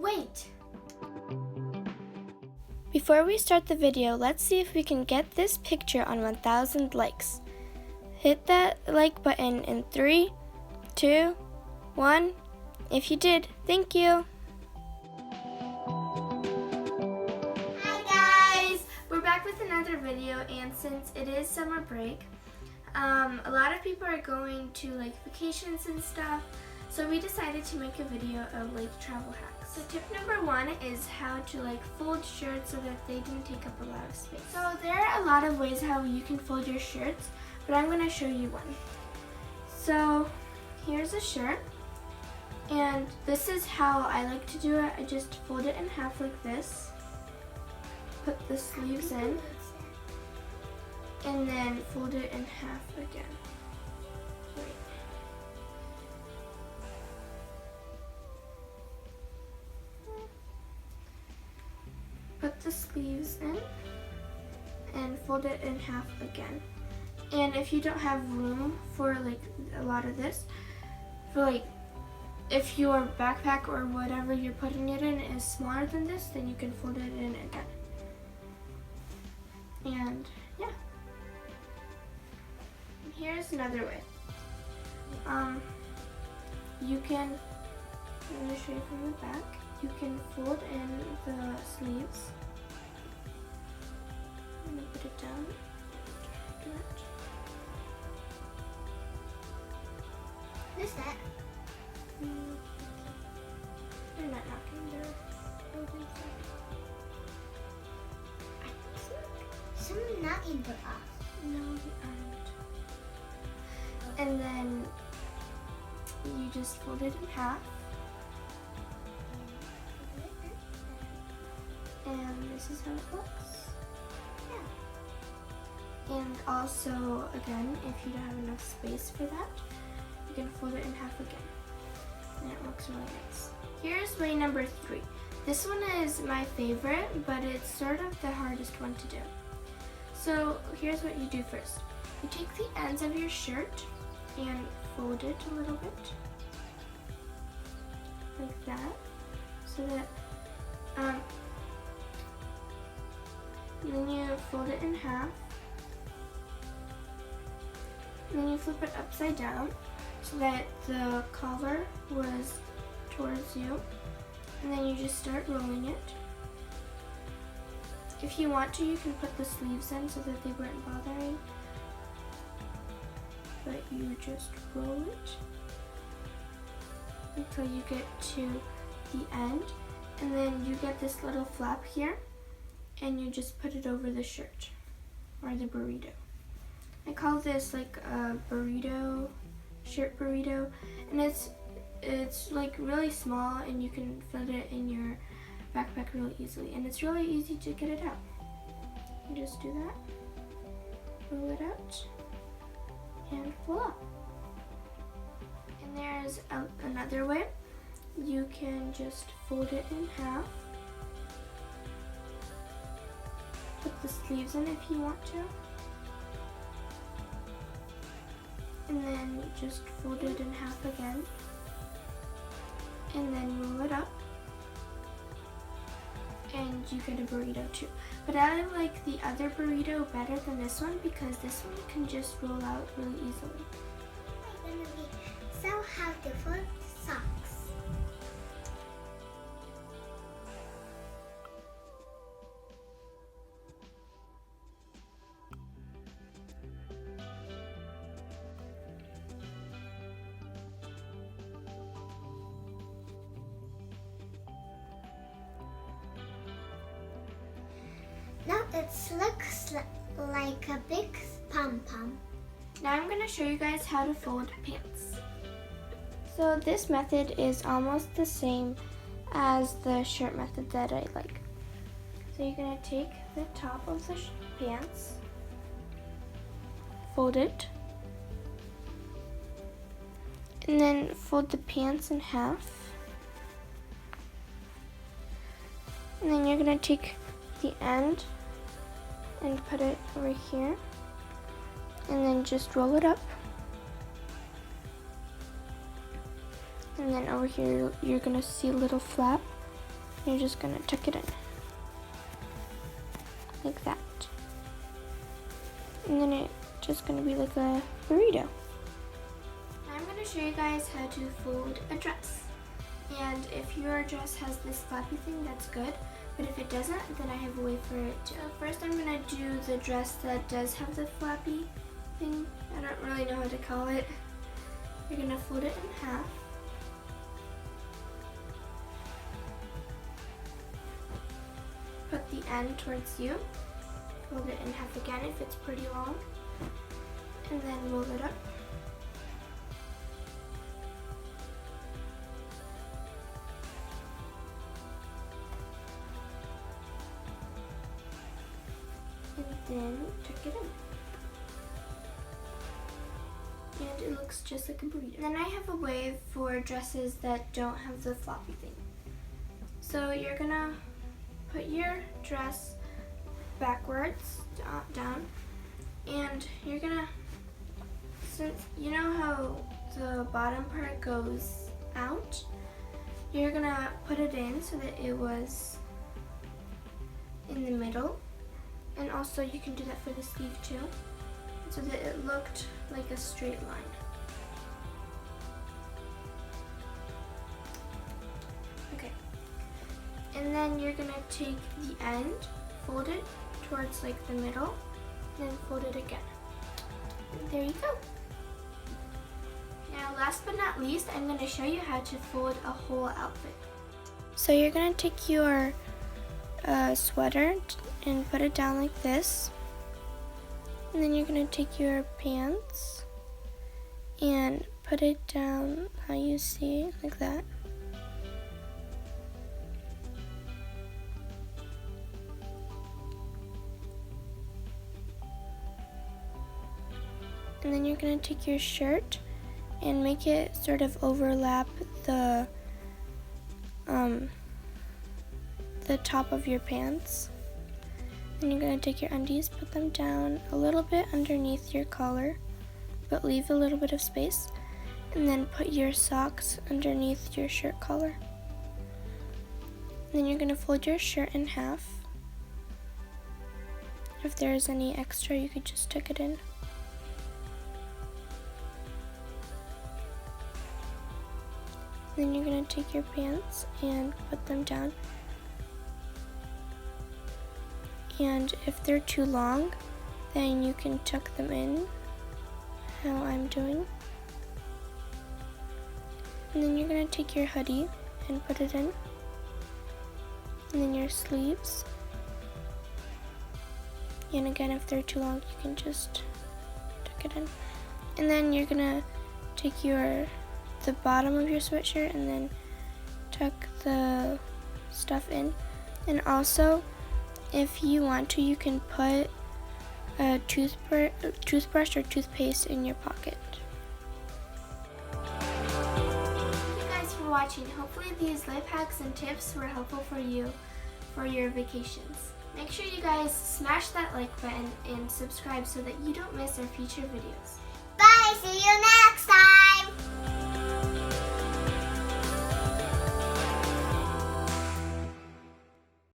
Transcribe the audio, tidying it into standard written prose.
Wait! Before we start the video, let's see if we can get this picture on 1,000 likes. Hit that like button in 3, 2, 1. If you did, thank you. Hi guys! We're back with another video, and since it is summer break, a lot of people are going to vacations and stuff, so we decided to make a video of travel hacks. So tip number 1 is how to fold shirts so that they didn't take up a lot of space. So there are a lot of ways how you can fold your shirts, but I'm going to show you one. So here's a shirt, and this is how I like to do it. I just fold it in half like this, put the sleeves in, and then fold it in half again. Put the sleeves in and fold it in half again. And if you don't have room for a lot of this, for if your backpack or whatever you're putting it in is smaller than this, then you can fold it in again. And yeah. And here's another way. You can, I'm going to show you from the back. You can fold in the sleeves. I'm going to put it down. Who's that? They're not knocking, they're folding stuff. Someone knocking for us. No, they aren't. And then you just fold it in half. And this is how it looks. Yeah. And also, again, if you don't have enough space for that, you can fold it in half again. And it looks really nice. Here's way number 3. This one is my favorite, but it's sort of the hardest one to do. So here's what you do first. You take the ends of your shirt and fold it a little bit. Like that. So that, and then you fold it in half. And then you flip it upside down so that the collar was towards you. And then you just start rolling it. If you want to, you can put the sleeves in so that they weren't bothering. But you just roll it until you get to the end. And then you get this little flap here, and you just put it over the shirt or the burrito. I call this a burrito, shirt burrito, and it's really small, and you can fit it in your backpack really easily, and it's really easy to get it out. You just do that, roll it out, and voila. And there's another way. You can just fold it in half. Put the sleeves in if you want to. And then just fold it in half again. And then roll it up. And you get a burrito too. But I like the other burrito better than this one because this one can just roll out really easily. I'm gonna be so how to fold socks. Now it looks like a big pom-pom. Now I'm going to show you guys how to fold pants. So this method is almost the same as the shirt method that I like. So you're going to take the top of the pants, Fold it. And then fold the pants in half. And then you're going to take the end and put it over here. And then just roll it up. And then over here you're gonna see a little flap, You're just gonna tuck it in. Like that. And then it's just gonna be like a burrito. I'm going to show you guys how to fold a dress. And if your dress has this floppy thing, that's good. But if it doesn't, then I have a way for it to. First I'm going to do the dress that does have the floppy thing. I don't really know how to call it. You're going to fold it in half. Put the end towards you. Fold it in half again if it's pretty long. And then roll it up. And then tuck it in. And it looks just like a burrito. Then I have a way for dresses that don't have the floppy thing. So you're gonna put your dress backwards down, and you're gonna, since you know how the bottom part goes out, you're gonna put it in so that it was in the middle. And also you can do that for the sleeve too, so that it looked like a straight line. Okay. And then you're gonna take the end, fold it towards like the middle, and then fold it again. And there you go. Now last but not least, I'm gonna show you how to fold a whole outfit. So you're gonna take your sweater and put it down like this, and then you're gonna take your pants and put it down how you see, like that. And then you're gonna take your shirt and make it sort of overlap the top of your pants. Then you're going to take your undies, put them down a little bit underneath your collar, but leave a little bit of space. And then put your socks underneath your shirt collar. And then you're going to fold your shirt in half. If there's any extra, you could just tuck it in. Then you're going to take your pants and put them down. And if they're too long, then you can tuck them in, how I'm doing. And then you're going to take your hoodie and put it in. And then your sleeves. And again, if they're too long, you can just tuck it in. And then you're going to take the bottom of your sweatshirt and then tuck the stuff in. And also, if you want to, you can put a toothbrush or toothpaste in your pocket. Thank you guys for watching. Hopefully these life hacks and tips were helpful for you for your vacations. Make sure you guys smash that like button and subscribe so that you don't miss our future videos. Bye, see you next time.